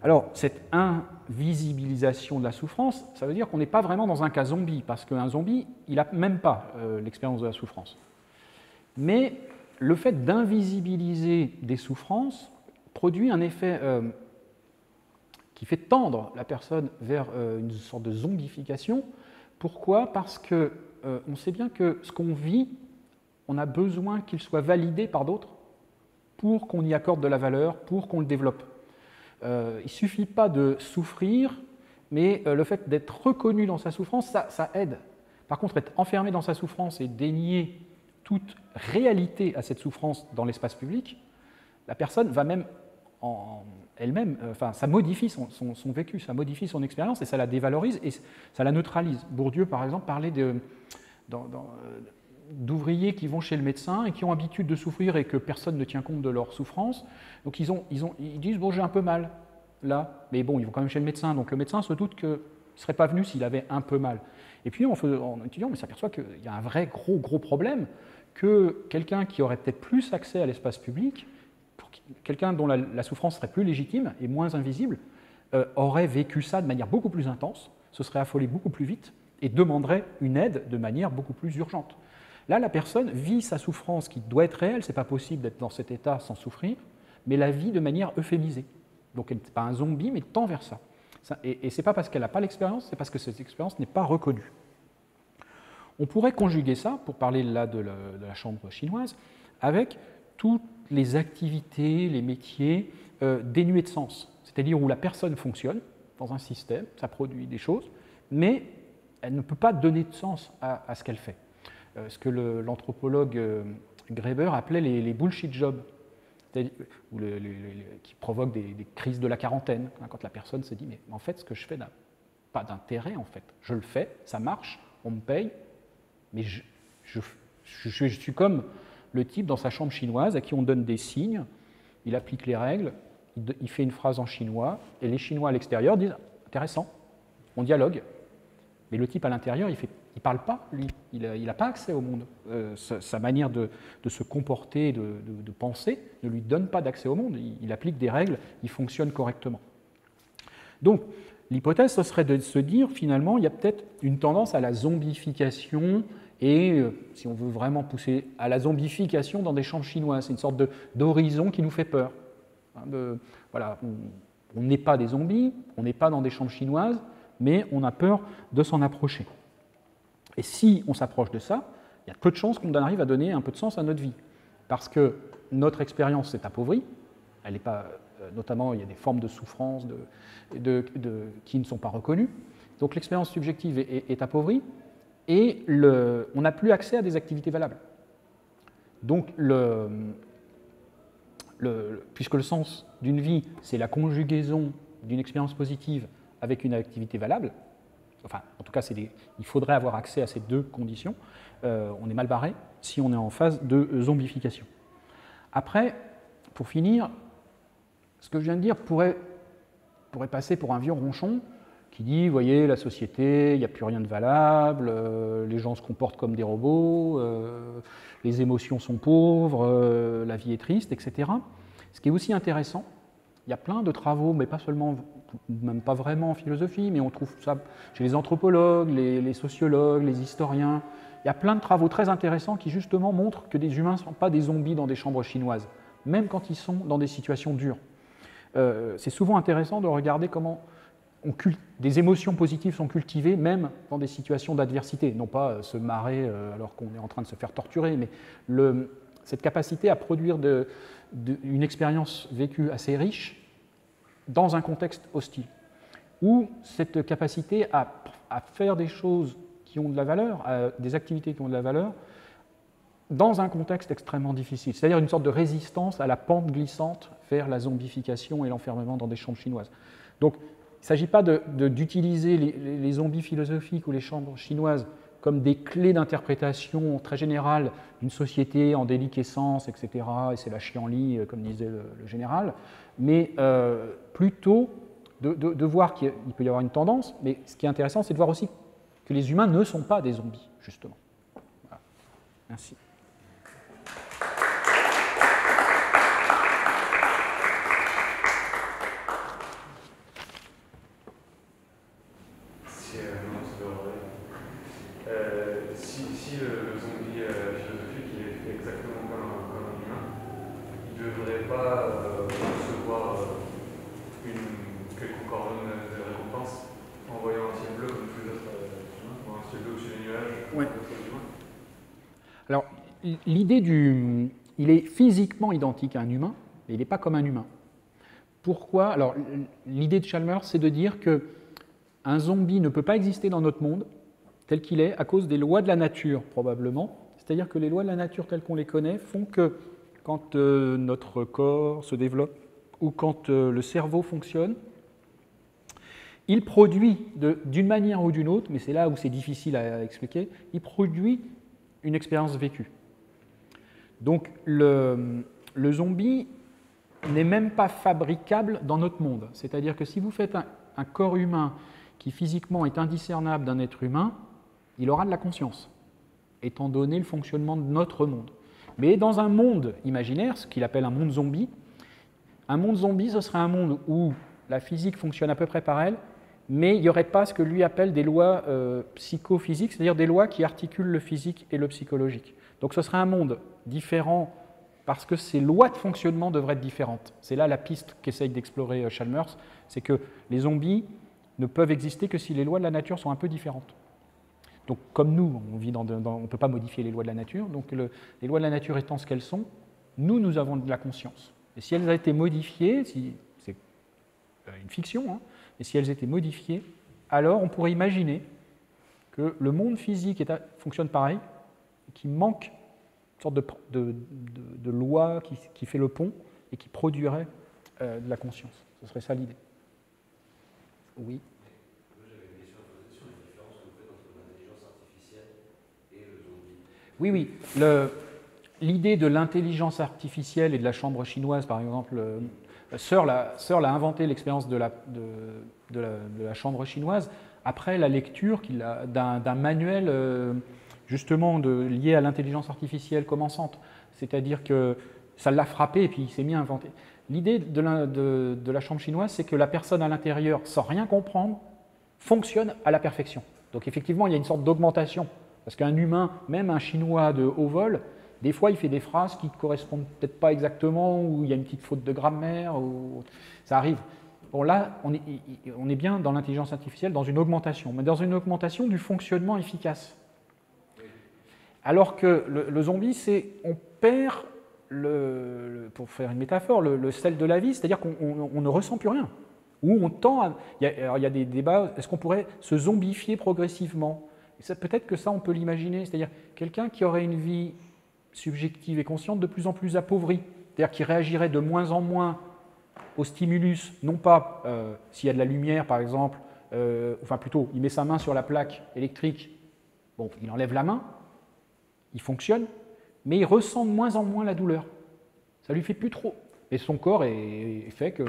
Alors, cette invisibilisation de la souffrance, ça veut dire qu'on n'est pas vraiment dans un cas zombie, parce qu'un zombie, il n'a même pas l'expérience de la souffrance. Mais le fait d'invisibiliser des souffrances produit un effet qui fait tendre la personne vers une sorte de zombification. Pourquoi ? Parce qu'on sait bien que ce qu'on vit, on a besoin qu'il soit validé par d'autres pour qu'on y accorde de la valeur, pour qu'on le développe. Il ne suffit pas de souffrir, mais le fait d'être reconnu dans sa souffrance, ça aide. Par contre, être enfermé dans sa souffrance et dénier toute réalité à cette souffrance dans l'espace public, la personne va même elle-même, ça modifie son vécu, ça modifie son expérience et ça la dévalorise et ça la neutralise. Bourdieu, par exemple, parlait d'ouvriers qui vont chez le médecin et qui ont l'habitude de souffrir et que personne ne tient compte de leur souffrance. Donc ils disent « bon, j'ai un peu mal, là », mais bon, ils vont quand même chez le médecin. Donc le médecin se doute qu'il ne serait pas venu s'il avait un peu mal. Et puis en étudiant, on s'aperçoit qu'il y a un vrai gros problème, que quelqu'un qui aurait peut-être plus accès à l'espace public, quelqu'un dont la souffrance serait plus légitime et moins invisible, aurait vécu ça de manière beaucoup plus intense, se serait affolé beaucoup plus vite et demanderait une aide de manière beaucoup plus urgente. Là, la personne vit sa souffrance qui doit être réelle, ce n'est pas possible d'être dans cet état sans souffrir, mais la vit de manière euphémisée. Donc elle n'est pas un zombie, mais tend vers ça. Et ce n'est pas parce qu'elle n'a pas l'expérience, c'est parce que cette expérience n'est pas reconnue. On pourrait conjuguer ça, pour parler là de la chambre chinoise, avec toutes les activités, les métiers dénués de sens, c'est-à-dire où la personne fonctionne dans un système, ça produit des choses, mais elle ne peut pas donner de sens à ce qu'elle fait. Ce que l'anthropologue Graeber appelait les bullshit jobs, qui provoquent des crises de la quarantaine, quand la personne se dit « mais en fait, ce que je fais n'a pas d'intérêt, en fait. Je le fais, ça marche, on me paye, mais je suis comme le type dans sa chambre chinoise à qui on donne des signes, il applique les règles, il fait une phrase en chinois, et les Chinois à l'extérieur disent « intéressant, on dialogue ». Mais le type à l'intérieur, il ne parle pas, lui. Il n'a pas accès au monde. Sa manière de se comporter, de penser, ne lui donne pas d'accès au monde. Il applique des règles, il fonctionne correctement. Donc, l'hypothèse, ce serait de se dire, finalement, il y a peut-être une tendance à la zombification et, si on veut vraiment pousser, à la zombification dans des chambres chinoises. C'est une sorte d'horizon qui nous fait peur. Voilà, on n'est pas des zombies, on n'est pas dans des chambres chinoises, mais on a peur de s'en approcher. Et si on s'approche de ça, il y a peu de chances qu'on arrive à donner un peu de sens à notre vie. Parce que notre expérience s'est appauvrie, elle n'est pas, notamment il y a des formes de souffrance qui ne sont pas reconnues. Donc l'expérience subjective est appauvrie et on n'a plus accès à des activités valables. Donc puisque le sens d'une vie, c'est la conjugaison d'une expérience positive avec une activité valable, enfin, en tout cas, il faudrait avoir accès à ces deux conditions, on est mal barré si on est en phase de zombification. Après, pour finir, ce que je viens de dire pourrait passer pour un vieux ronchon qui dit, vous voyez, la société, il n'y a plus rien de valable, les gens se comportent comme des robots, les émotions sont pauvres, la vie est triste, etc. Ce qui est aussi intéressant, il y a plein de travaux, mais pas seulement, même pas vraiment en philosophie, mais on trouve ça chez les anthropologues, les sociologues, les historiens. Il y a plein de travaux très intéressants qui justement montrent que des humains ne sont pas des zombies dans des chambres chinoises, même quand ils sont dans des situations dures. C'est souvent intéressant de regarder comment des émotions positives sont cultivées même dans des situations d'adversité. Non pas se marrer alors qu'on est en train de se faire torturer, mais cette capacité à produire une expérience vécue assez riche dans un contexte hostile. Ou cette capacité à faire des choses qui ont de la valeur, des activités qui ont de la valeur, dans un contexte extrêmement difficile. C'est-à-dire une sorte de résistance à la pente glissante vers la zombification et l'enfermement dans des chambres chinoises. Donc, il ne s'agit pas d'utiliser les zombies philosophiques ou les chambres chinoises comme des clés d'interprétation très générales d'une société en déliquescence, etc., et c'est la chienlit, comme disait le général, mais plutôt de voir qu'il peut y avoir une tendance, mais ce qui est intéressant, c'est de voir aussi que les humains ne sont pas des zombies, justement. Voilà. Merci. Si le zombie philosophique il est fait exactement comme un humain, il ne devrait pas recevoir une quelconque hormone de récompense en voyant un ciel bleu comme tous les autres humains, ou un ciel bleu au-dessus des nuages comme tous les autres humains. Alors, l'idée il est physiquement identique à un humain, mais il n'est pas comme un humain. Pourquoi? Alors, l'idée de Chalmers, c'est de dire qu'un zombie ne peut pas exister dans notre monde tel qu'il est, à cause des lois de la nature, probablement. C'est-à-dire que les lois de la nature telles qu'on les connaît font que quand notre corps se développe ou quand le cerveau fonctionne, il produit d'une manière ou d'une autre, mais c'est là où c'est difficile à expliquer, il produit une expérience vécue. Donc le zombie n'est même pas fabricable dans notre monde. C'est-à-dire que si vous faites un corps humain qui physiquement est indiscernable d'un être humain, il aura de la conscience, étant donné le fonctionnement de notre monde. Mais dans un monde imaginaire, ce qu'il appelle un monde zombie, ce serait un monde où la physique fonctionne à peu près pareil, mais il n'y aurait pas ce que lui appelle des lois psychophysiques, c'est-à-dire des lois qui articulent le physique et le psychologique. Donc ce serait un monde différent parce que ces lois de fonctionnement devraient être différentes. C'est là la piste qu'essaye d'explorer Chalmers, c'est que les zombies ne peuvent exister que si les lois de la nature sont un peu différentes. Donc, comme nous, on ne peut pas modifier les lois de la nature, donc les lois de la nature étant ce qu'elles sont, nous avons de la conscience. Et si elles ont été modifiées, c'est une fiction, hein, et si elles étaient modifiées, alors on pourrait imaginer que le monde physique fonctionne pareil, et qu'il manque une sorte de loi qui fait le pont et qui produirait de la conscience. Ce serait ça l'idée. Oui. Oui. L'idée de l'intelligence artificielle et de la chambre chinoise, par exemple, Searle a inventé l'expérience de la chambre chinoise après la lecture d'un manuel justement lié à l'intelligence artificielle commençante. C'est-à-dire que ça l'a frappé et puis il s'est mis à inventer. L'idée de la chambre chinoise, c'est que la personne à l'intérieur, sans rien comprendre, fonctionne à la perfection. Donc effectivement, il y a une sorte d'augmentation. Parce qu'un humain, même un Chinois de haut vol, des fois, il fait des phrases qui ne correspondent peut-être pas exactement, ou il y a une petite faute de grammaire, ou ça arrive. Bon, là, on est bien dans l'intelligence artificielle, dans une augmentation, mais dans une augmentation du fonctionnement efficace. Alors que le zombie, c'est on perd, pour faire une métaphore, le sel de la vie, c'est-à-dire qu'on ne ressent plus rien. Ou on tend à... Alors, il y a des débats, est-ce qu'on pourrait se zombifier progressivement? Peut-être que ça, on peut l'imaginer, c'est-à-dire quelqu'un qui aurait une vie subjective et consciente de plus en plus appauvrie, c'est-à-dire qui réagirait de moins en moins au stimulus, non pas s'il y a de la lumière par exemple, enfin plutôt, il met sa main sur la plaque électrique, bon, il enlève la main, il fonctionne, mais il ressent de moins en moins la douleur. Ça lui fait plus trop. Et son corps est fait que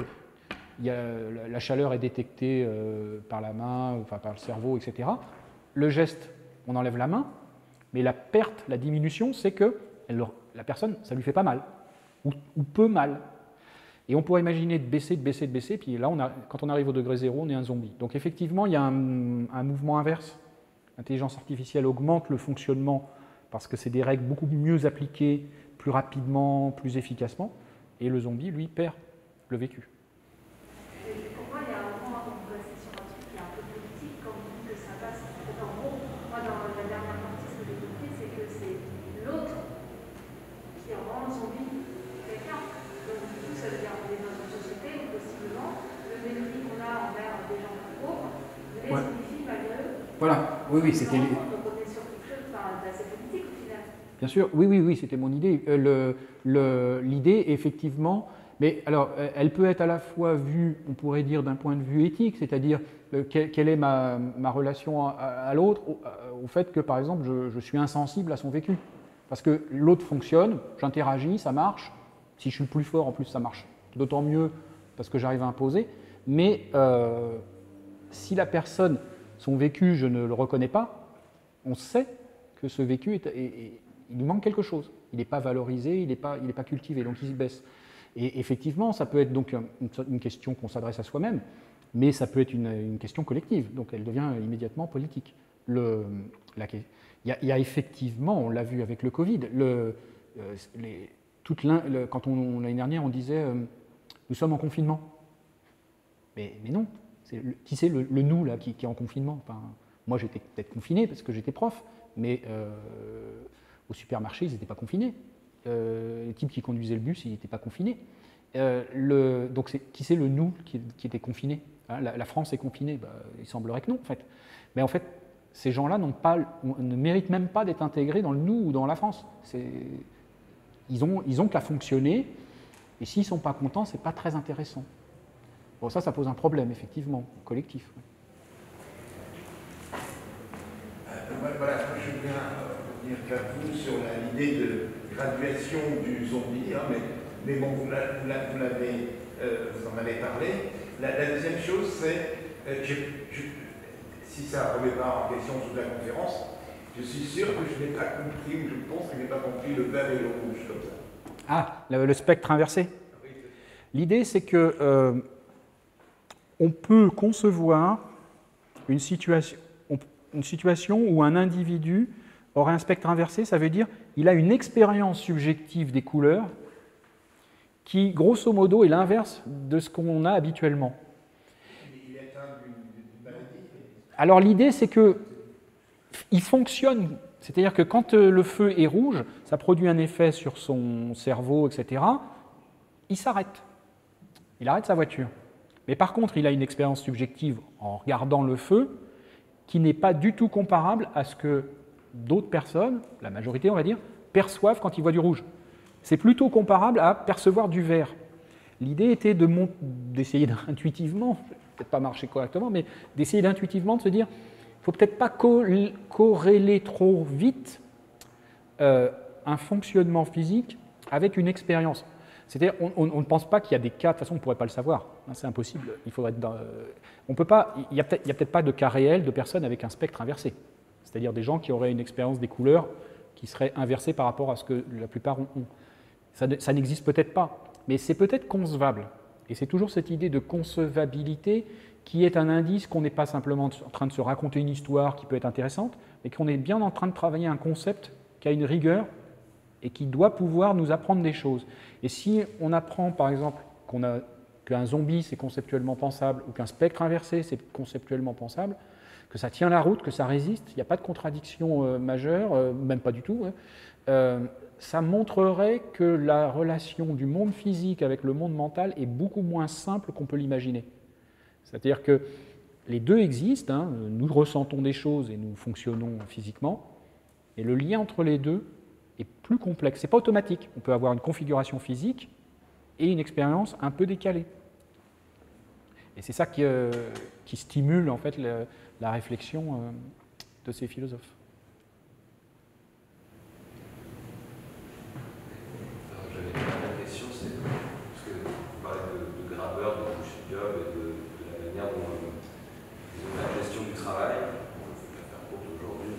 la chaleur est détectée par la main, enfin par le cerveau, etc. Le geste, on enlève la main, mais la perte, la diminution, c'est que la personne, ça lui fait pas mal, ou peu mal. Et on pourrait imaginer de baisser, puis là, quand on arrive au degré zéro, on est un zombie. Donc effectivement, il y a un mouvement inverse. L'intelligence artificielle augmente le fonctionnement parce que c'est des règles beaucoup mieux appliquées, plus rapidement, plus efficacement, et le zombie, lui, perd le vécu. Pour moi, il y a un moment où on peut rester sur un truc qui est un peu politique, quand on dit que ça passe. En gros, moi, dans la dernière partie, ce que j'ai compris, c'est que c'est l'autre qui rend zombie quelqu'un. Donc, du coup, ça veut dire qu'on est dans une société où, possiblement, le mépris qu'on a envers des gens plus pauvres les zombifie malgré eux. Voilà, oui, c'était... Donc, on est sur quelque chose d'assez politique, au final. Bien sûr, oui, c'était mon idée. L'idée, effectivement, mais alors, elle peut être à la fois vue, on pourrait dire, d'un point de vue éthique, c'est-à-dire quelle est ma relation à l'autre, au fait que, par exemple, je suis insensible à son vécu. Parce que l'autre fonctionne, j'interagis, ça marche. Si je suis le plus fort, en plus, ça marche d'autant mieux parce que j'arrive à imposer. Mais si la personne, son vécu, je ne le reconnais pas, on sait que ce vécu, il lui manque quelque chose. Il n'est pas valorisé, il n'est pas cultivé, donc il se baisse. Et effectivement, ça peut être donc une question qu'on s'adresse à soi-même, mais ça peut être une question collective, donc elle devient immédiatement politique. Il y a effectivement, on l'a vu avec le Covid, quand l'année dernière on disait nous sommes en confinement. Mais non, qui c'est le nous là, qui est en confinement? Enfin, moi j'étais peut-être confiné parce que j'étais prof, mais au supermarché ils n'étaient pas confinés. Les types qui conduisaient le bus, ils n'étaient pas confinés. Donc qui c'est le nous qui était confiné? Hein, la France est confinée, il semblerait que non en fait. Mais en fait, ces gens-là ne méritent même pas d'être intégrés dans le nous ou dans la France. Ils ont qu'à fonctionner, et s'ils ne sont pas contents, ce n'est pas très intéressant. Bon, ça pose un problème, effectivement, collectif. Voilà, je viens revenir vers vous sur l'idée de graduation du zombie, hein, mais bon, vous en avez parlé. La deuxième chose, c'est, si ça ne remet pas en question sous la conférence, je suis sûr que je n'ai pas compris, ou je pense que je n'ai pas compris le vert et le rouge comme ça. Ah, le spectre inversé. L'idée, c'est que on peut concevoir une situation où un individu aurait un spectre inversé, ça veut dire qu'il a une expérience subjective des couleurs qui, grosso modo, est l'inverse de ce qu'on a habituellement. Il est atteint d'une maladie. Alors l'idée, c'est qu'il fonctionne. C'est-à-dire que quand le feu est rouge, ça produit un effet sur son cerveau, etc. Il s'arrête. Il arrête sa voiture. Mais par contre, il a une expérience subjective en regardant le feu qui n'est pas du tout comparable à ce que d'autres personnes, la majorité on va dire, perçoivent quand ils voient du rouge. C'est plutôt comparable à percevoir du vert. L'idée était d'essayer intuitivement, peut-être pas marcher correctement, mais d'essayer d'intuitivement de se dire, il ne faut peut-être pas corréler trop vite un fonctionnement physique avec une expérience. C'est-à-dire, on ne pense pas qu'il y a des cas, de toute façon on ne pourrait pas le savoir, hein, c'est impossible. Il faudrait on peut pas, il n'y a peut-être pas de cas réel de personnes avec un spectre inversé. C'est-à-dire des gens qui auraient une expérience des couleurs qui serait inversée par rapport à ce que la plupart ont. Ça n'existe peut-être pas. mais c'est peut-être concevable. Et c'est toujours cette idée de concevabilité qui est un indice qu'on n'est pas simplement en train de se raconter une histoire qui peut être intéressante, mais qu'on est bien en train de travailler un concept qui a une rigueur et qui doit pouvoir nous apprendre des choses. Et si on apprend, par exemple, qu'un zombie, c'est conceptuellement pensable, ou qu'un spectre inversé, c'est conceptuellement pensable, que ça tient la route, que ça résiste, il n'y a pas de contradiction majeure, même pas du tout, ça montrerait que la relation du monde physique avec le monde mental est beaucoup moins simple qu'on peut l'imaginer. C'est-à-dire que les deux existent, hein, nous ressentons des choses et nous fonctionnons physiquement, et le lien entre les deux est plus complexe. Ce n'est pas automatique. On peut avoir une configuration physique et une expérience un peu décalée. Et c'est ça qui stimule en fait la réflexion de ces philosophes. Alors, j'avais une dernière question, c'est parce que vous parlez de graveur, de bullshit job et de la manière dont la gestion du travail, la faire courte aujourd'hui,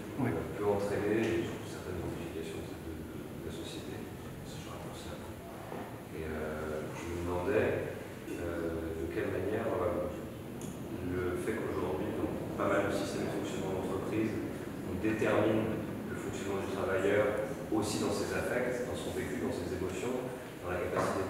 peut entraîner surtout certaines modifications de la société. Ça, je rapporte ça. Et je me demandais de quelle manière le fait qu'aujourd'hui, pas mal de systèmes de fonctionnement d'entreprise, on détermine le fonctionnement du travailleur aussi dans ses affects, dans son vécu, dans ses émotions, dans la capacité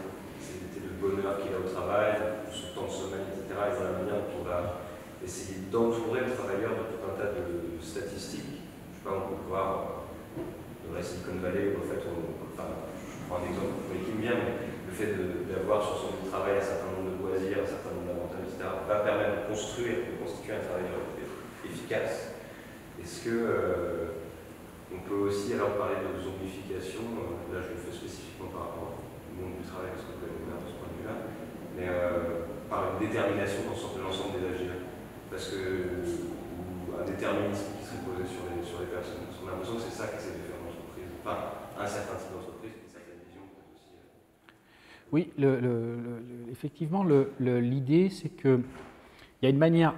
de bonheur qu'il a au travail, son temps de sommeil, etc. Et dans la manière dont on va essayer d'entourer le travailleur de tout un tas de statistiques. Je sais pas, on peut voir dans la Silicon Valley où en fait, je prends un exemple qui me vient, mais le fait d'avoir sur son lieu de travail un certain nombre de loisirs, un certain nombre d'avantages, etc., va permettre de constituer un travailleur efficace. Est-ce que on peut aussi alors parler de zombification, là je le fais spécifiquement par rapport au monde du travail, parce qu'on peut aller de ce point de vue-là, mais par une détermination dans l'ensemble des agirs, parce que ou un déterminisme qui serait posé sur les personnes. Parce qu'on a l'impression que c'est ça qu'essaie de faire l'entreprise, enfin un certain type d'entreprise, une certaine vision peut-être aussi. Oui, effectivement, l'idée c'est que il y a une manière.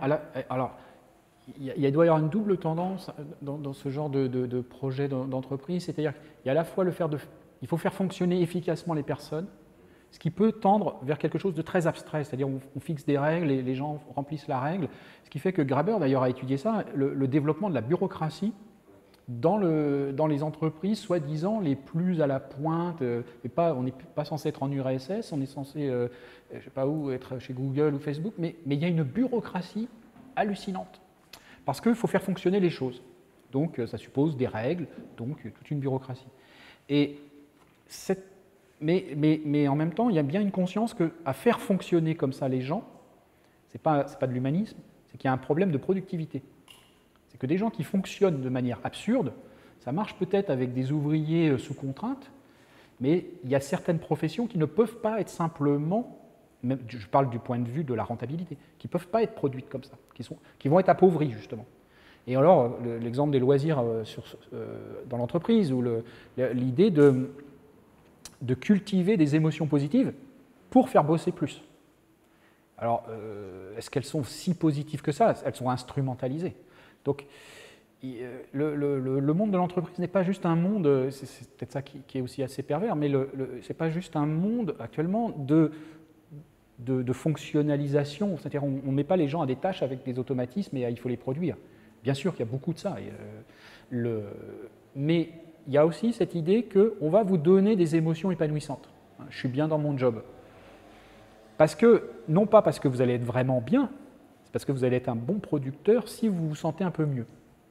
Alors, il doit y avoir une double tendance dans ce genre de projet d'entreprise, c'est-à-dire qu'il y a à la fois il faut faire fonctionner efficacement les personnes, ce qui peut tendre vers quelque chose de très abstrait, c'est-à-dire on fixe des règles et les gens remplissent la règle, ce qui fait que Graeber d'ailleurs a étudié ça, le développement de la bureaucratie dans les entreprises soi-disant les plus à la pointe, on n'est pas censé être en URSS, on est censé, je ne sais pas où, être chez Google ou Facebook, mais il y a une bureaucratie hallucinante. Parce qu'il faut faire fonctionner les choses. Donc, ça suppose des règles, donc toute une bureaucratie. Mais en même temps, il y a bien une conscience qu'à faire fonctionner comme ça les gens, ce n'est pas de l'humanisme, c'est qu'il y a un problème de productivité. C'est que des gens qui fonctionnent de manière absurde, ça marche peut-être avec des ouvriers sous contrainte, mais il y a certaines professions qui ne peuvent pas être simplement, même, je parle du point de vue de la rentabilité, qui ne peuvent pas être produites comme ça, qui vont être appauvries justement. Et alors, l'exemple des loisirs dans l'entreprise, ou l'idée de cultiver des émotions positives pour faire bosser plus. Alors, est-ce qu'elles sont si positives que ça? Elles sont instrumentalisées. Donc, le monde de l'entreprise n'est pas juste un monde, c'est peut-être ça qui est aussi assez pervers, mais ce n'est pas juste un monde actuellement de fonctionnalisation, c'est-à-dire on ne met pas les gens à des tâches avec des automatismes et il faut les produire. Bien sûr qu'il y a beaucoup de ça, mais il y a aussi cette idée qu'on va vous donner des émotions épanouissantes. Je suis bien dans mon job. Non pas parce que vous allez être vraiment bien, c'est parce que vous allez être un bon producteur si vous vous sentez un peu mieux.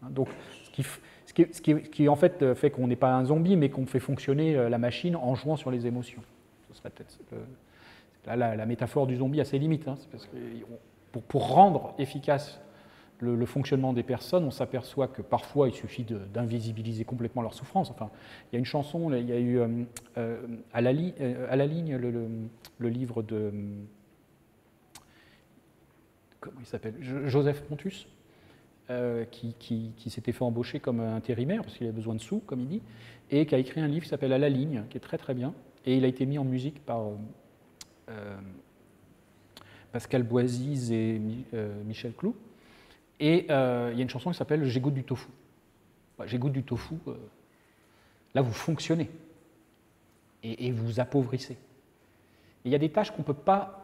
Donc, ce qui en fait fait qu'on n'est pas un zombie, mais qu'on fait fonctionner la machine en jouant sur les émotions. Ce serait peut-être la métaphore du zombie a ses limites. Hein, c'est parce que pour rendre efficace le fonctionnement des personnes, on s'aperçoit que parfois il suffit d'invisibiliser complètement leur souffrance. Enfin, il y a une chanson, il y a eu à la ligne le livre de comment il s'appelle, Joseph Pontus, qui s'était fait embaucher comme intérimaire parce qu'il avait besoin de sous, comme il dit, et qui a écrit un livre qui s'appelle À la ligne, qui est très très bien, et il a été mis en musique par Pascal Boisiz et Michel Clou. Et il y a une chanson qui s'appelle « J'ai goût du tofu ». J'ai goût du tofu, là vous fonctionnez et vous appauvrissez. Et il y a des tâches qu'on ne peut pas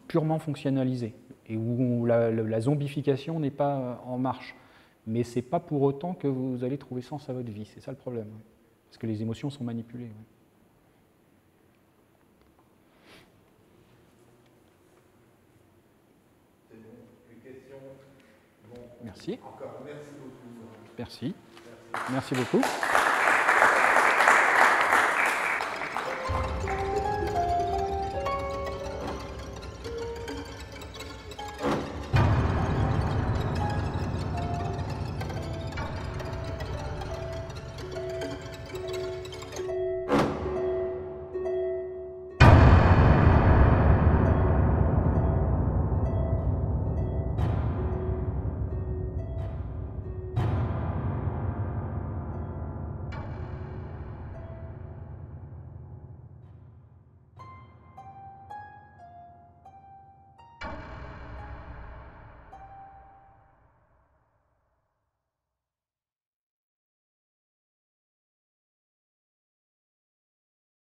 purement fonctionnaliser, et où la zombification n'est pas en marche. Mais ce n'est pas pour autant que vous allez trouver sens à votre vie, c'est ça le problème. Parce que les émotions sont manipulées. Ouais. C'est bon. Une question? Bon. Merci. Encore merci beaucoup. Merci. Merci beaucoup.